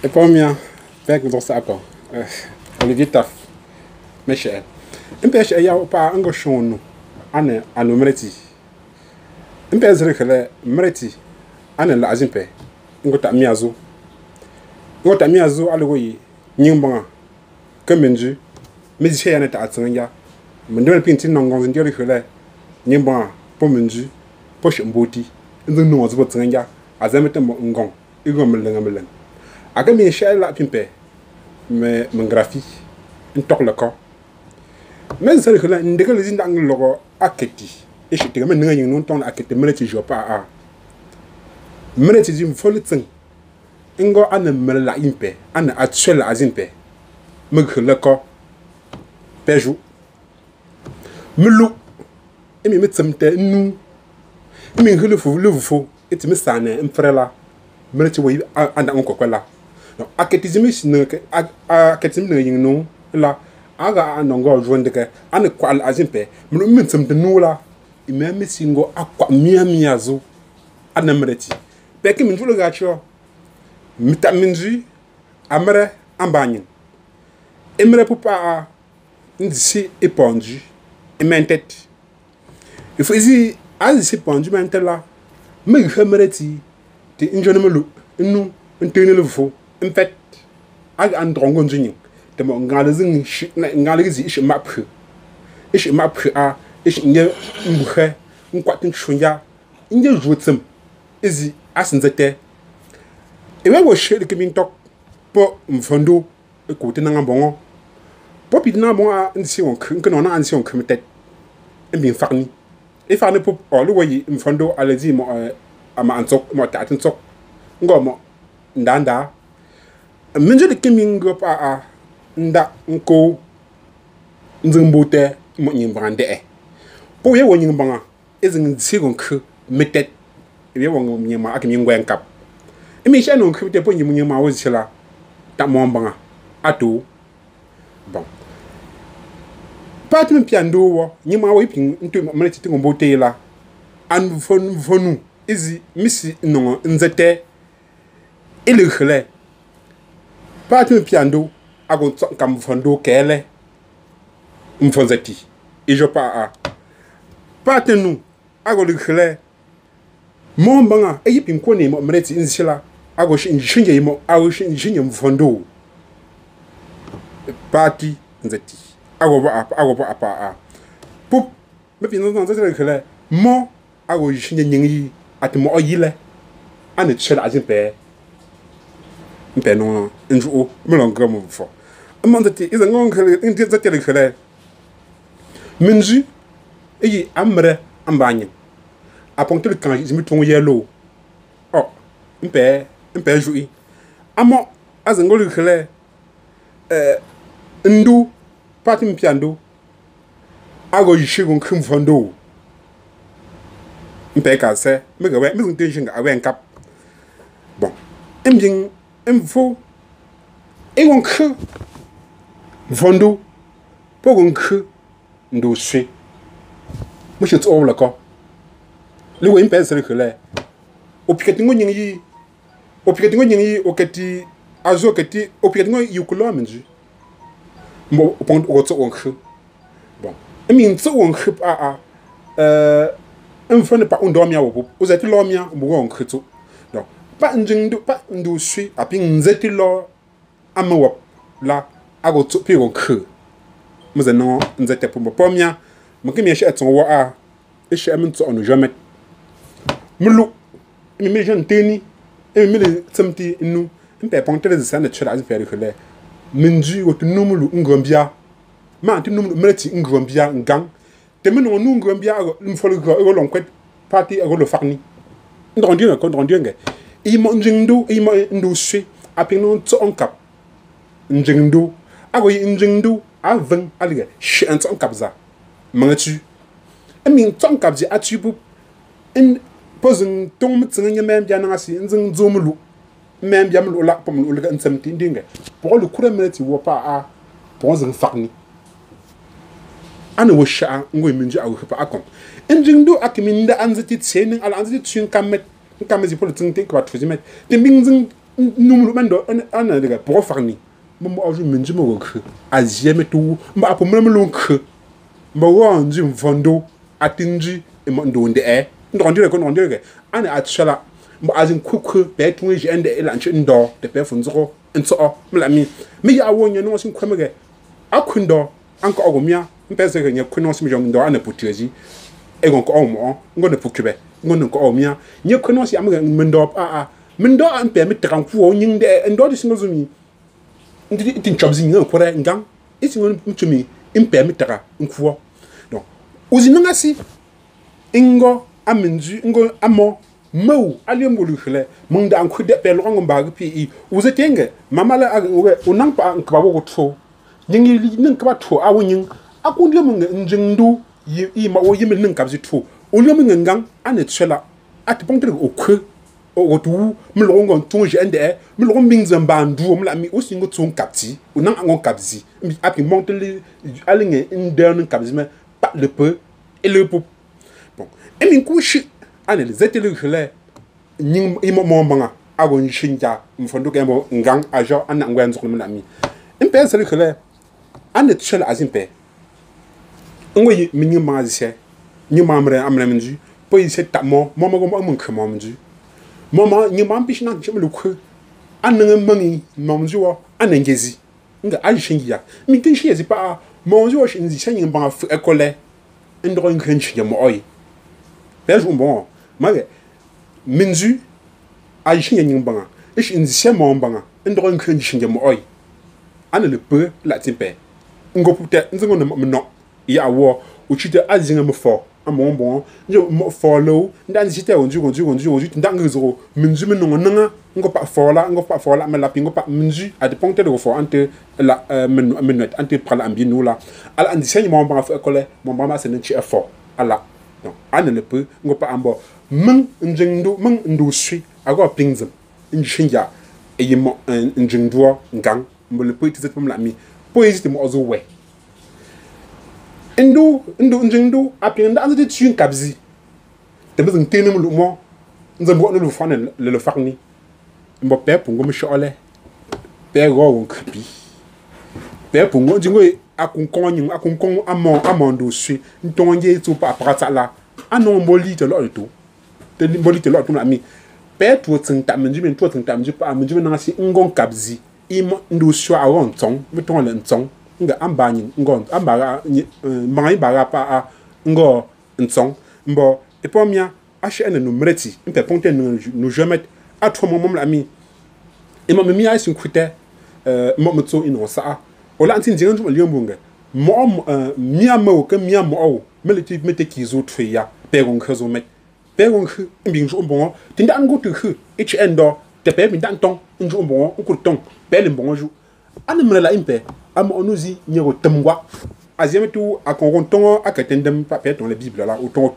Et pour moi, avec nous ça quoi. Olivier Taf, mes chers. Un peu cher, il y a pas un gauchon nous. Ane anu mereti. Un peu zere kele mereti. Ane la azimpe. Ngota miazo. Ngota miazo aloyi nyingbanga. Kemenju. Medishe ya neta atsanga. Mendel pinti nongon ndiri kele. Nyingbanga po menju. Po shemboti. Ndu no azubo tsanga. Azamete mo ngong. Igo meleng. Aga mi share la pimpe. Me graphie. Ntok le ko. Mais ça que là ndeka les indang logo aketi et je te même nga non ton aketi meleti jo pa a meleti dim folitsen ngo ana mela impe ana atshela azimpe me ko peju melu emi metsemte nu emi hulu fu lu fu etimi sane mfrela meleti wo anda onko kwela no aketi zimi ne aketi me yin no la aga anongo jonde ke ane kwal azimpe mlu mintsem de nula imemi singo akwa miazo anamereti peki minjulu gacho mitaminji amre ambanyin emre pupa ndisi eponji ementet ifizi azisi ponji mentela me hemereti ti injone melu nu ntenele fo impet aga androngo njinyin temo ngalezing ngalezi ish maphe a ish nye mbuhe nkwatin shunya nye jutsem izi asinzete ewe wo shede kimin tok po mfondo ekote na ngambongo po pidina bon a ndisi won nkeno na ansi won kemitet mbin fakni e fakni po olu wayi mfondo alezi mo ama antok mo tatin tok ngomo ndanda minje de kimin go pa a nda nko nzimbote mo nyimbande e po ye wonyin banga ezin sigon k metet ye won nyima akimi ngwen kap emi sha no nkite po nyima wo zila ta mo banga ato bon patim piando wo nyima wo ipin nto mo meti tingo bote la an fonu izi misi no nzete ile khle patim piando agon kam fondo kele mfonzati et je pas tenu ago le khle mon banga e yipim ko ne mo mreti insila ago shinje mo ago shinje mfondo parti nzati ago ba apa pup me pin non zati le khle mo ago shinje nyingi atmo oyile ane tshela azimpe mpe no nju melonga mo fo amandati iza ngongkhele inti zatele khele minji eyi amre ambanye apontel kan jimi tongo yelo oh mpe jui amo azengol khele ndu pati mpiando ago yishigun khimfondo mpe ka se megawe mizun tension awen kap bon emjing emfo egon kh vondo pogon kh ndo swe mo shit all la ko le wo impese le khele o piketi ngo nyingi okati azo kati o piketi ngo yukulo menji mo pon o tso on kh bon emi tso on kh enfo ne pa ondo mia wo o zeti lo mia mo on kh to donc pa ndo swe api nzeti lo amawop la ago to pi on kh mze no nzete pombo pomia mkimi yeshe eton wo a eshe amnto onu jamet mulu mi me jan teni e mi le tsamti nu mpe pontere de sane chira az fere khole minji wotu numulu ngombia ma anti numulu meleti ngombia ngang te me no nu ngombia ago mfolo go lonkwet party ago lo fakni ndondie e mo njindu e mo ndu swe apino to onkap njindu ago njindu aven alige shent onkapza mangachu emi tonkapji atubu in pozin tong mtsinga membia na asi nzin zomulu membia mulu la pom lu ga ntsamti ndinga pour le kura meleti wo pa a pour zin fakni ana wo sha ngo minji awu pa akon njindu akiminda anziti tsening ala anziti tsun kammet kamezi pour le tsinti kwa tuzimet de mingzin numru mendo ana daga pour farni mo aju menji mo ko azie metu mba apo mram lonk mba wo nji mfondo atinji e mo ndo nde e ndo ndire ko ndo ndire ana atshala mba azin kuku be tun ji ende ila nchi ndo de pe funzo nso mlami mi ya wo nya no sin kwemege akundo anko ogomia mpese ke nya kuno sim jong ndo ana putuji e gon ko omo ngone pukube ngone ko omia nya kuno si amga mendo mendo ampe mi tran ku nyin de ndo di singo zumi ndi tin chobzi ngan kore ngang isi ngon mtumi impe mi tara nkuo donc uzina ngasi ingo amenju ingo amo mau aliembulu khile mung da anku de pe longo mbag pi uzetenge mamala unang pa nkaba wo tho nyingi li nin kaba tho awunyin akundi mung njindu yi ma wo yimi nin kabzi tho ulyo mung ngang ane tshela atipongtre okhe otu mlongo tonje ende mlongo mingza mbandu mla mi osingo tson kapti unang angon kapzi mi api monteli alinge indern kapzi me pas le peu et le pou bon et min kushi ane le zetele khele ning imo mombanga agon shinja mfondo kembo ngang ajo ana ngwen zokno mla mi impe sele khele ane tshela azimpe ngoyi minyi mazise nyi mamre amre minju po yise tamo momago mo khamo minju mama nyi mampish na chimlu khu anang mangi mamjuo anengezi nga ajishingia mi tin shi ezi pa monjo shinzi shanyi mbanga fu ekole ndro nkhenchi ya moy bezu bon mage minzu ajishingia nyi mbanga ish inzi shemo mbanga ndro nkhenchi ya moy ana le peu la timpe ngo pute nzingo no ya wo uchite azinga mfo amon bon je follow ndan zite onju ndang zo minzu menonga nanga ngo pa fola me la pingo pa minzu a de ponte de fo ante la menuet ante prala ambino la ala andi seigne mo ba fa école mo ba ma se nchi effort ala donc ane le peu ngo pa ambo men njendo men ndo sui ago pingzem nshinja e yimo njendo ngang mo le peu tizet pom la mi po hésiter mo ozo we ndo apinda ande tun kabzi te bezin tenem lu mo nzambo no lu fane le farni mbo pe pungo mi shole pe go won kapi pe pungo jingo akunkon amondo su ntonje tu pa prata la anon mboli te lo to te mboli te lo to na mi pe tu tsinta menji men tu tsinta menji pa menji na si ngon kabzi imo ndo su a won ton mi ton le nton nga ambanyi ngon ambara mangi bara pa ngo ntson mbo epomia achene no mreti mpe ponte no jemet atro mom la mi e mo mi asin kwite mo mto ino sa o la antin jingan mo liambunga mo mi amo ke mi amo o meliti mete kizo tfeya pegon khazo met pegon khu mbin jo bon tinda ngotu khu ich endo te pe mi dan ton njo bon nkurton pe le bon jo anamre la impe am onuzi nyego temwa azimetu akon tongo akatendem papier dans la bible là ou tongo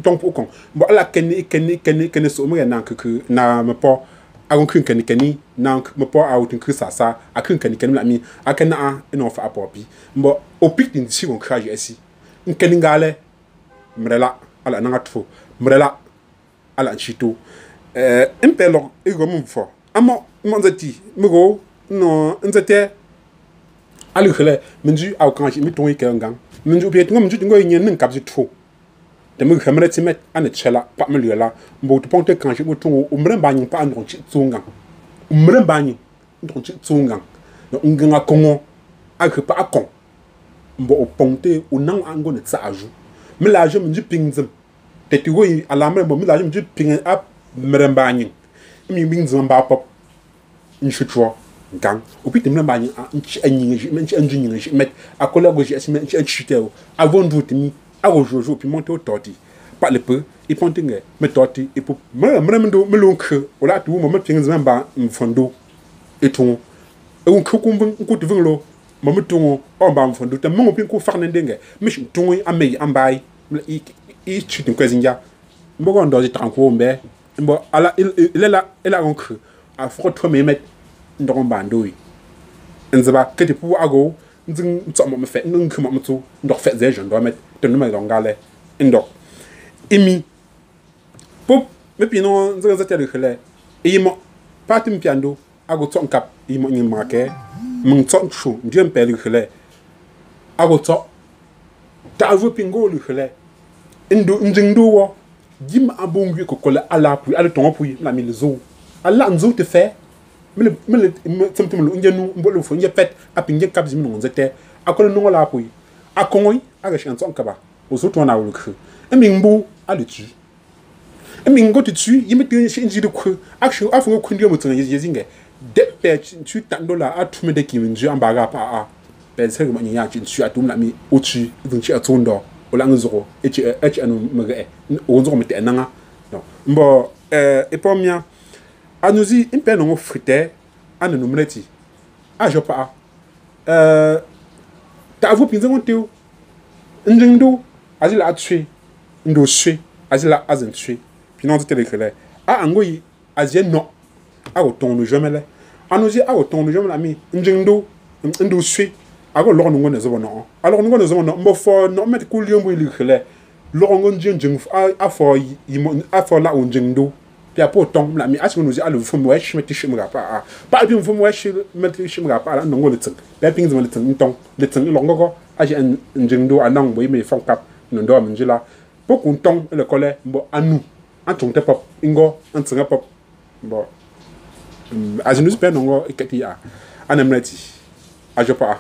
ton pokon bo ala ken so mo na nkuku na mepo akon ken na mepo out nku sasa akun ken la mi akana eno fa apopi mbo opik din si gon kraje esi nken ngale mrela ala na atfo mrela ala chito impelo ego mum fo amo monzati mego no nzate ali khale minju aw kanji mi tongi ke ngang minju bi ngam minju ngoy nyen nin kabzi tfo de mi khamre timet an tchela pa mi la mbo to ponte kanji mo tongo umre banyi pa andron chi tsunga umre banyi ndron chi tsunga no nginga kongo ak pa akon mbo o ponte o nan ango ne tsa aju mi la je minju pingzim te ti woyi alamre mbo mi la je minju ping ap mre banyi mi bingzim ba pop nshutro gang opite mna ba nchi anyi met akola go ji nchi chiteo avant d'outimi ago jojo puis monter au torti pas le peu il pontinge me torti et pour mremdo melonk ola tu mo mepin zamba mfondo eton e won kukumbu nkutu vinglo mo metongo o ba mfondo te mo pin ko farne ndenge mish tongi amei ambai i chitin kwezinja mbogo ndo ji tranko mbe mbo ala il a onk a frotto me met ndong bandoi nzaba kete pu ago nzing tsomo me fe nung khuma mtu ndok fe ze jon do met te no me dongale ndok imi pop me pino nzaga za tele khale imo Partim piando ago ton kap I mo ngi make mung ton chou ndiem pelu khele ago to ta vo pingo lu khele ndo njingdo wo jim abongu ko kola ala pu ala ton pu la mi zo ala nzo te fe mele temtem lu njenu mbolo fo njepet api nje kap jim no nzete akola no la pu akongoi aga chanson kaba ozo to na wulu khu emingbu ala tu emingo tu tu yimete shinji de khu action afu ko ndio mutun yezinge de pe tu $10 a tume de kiminju ambaga pa a pe se ko manya chin tu atum la mi otu vinchi atondo ola ngzo anu mege onzo mete enanga no mbo epomia anuzi impe no frite anu numreti a jopa ta vo pinzo monteu ndingdo azila atui ndo sui azila azin sui pinon te lekele a angoyi azien no a oton no jomele anuzi a oton no jomele mi ndingdo ndo sui ago lo ngo nezo no alors ngo nezo no mbo fo no met ko liombo lekele lo ngo njing afo afo la onjingdo pia po ton la mi asko no zi alu fo mo esh meti shimra pa bi fo mo esh meti shimra pa la ngo le tin la ping zama le tin ton le tin lo ngo a je njingdo anang bo me fon kap no ndo amjila po kun ton le kole mbo anu antung te pop ingo antinga pop bo azinu pe no ngo ikati ya anemreti ajopa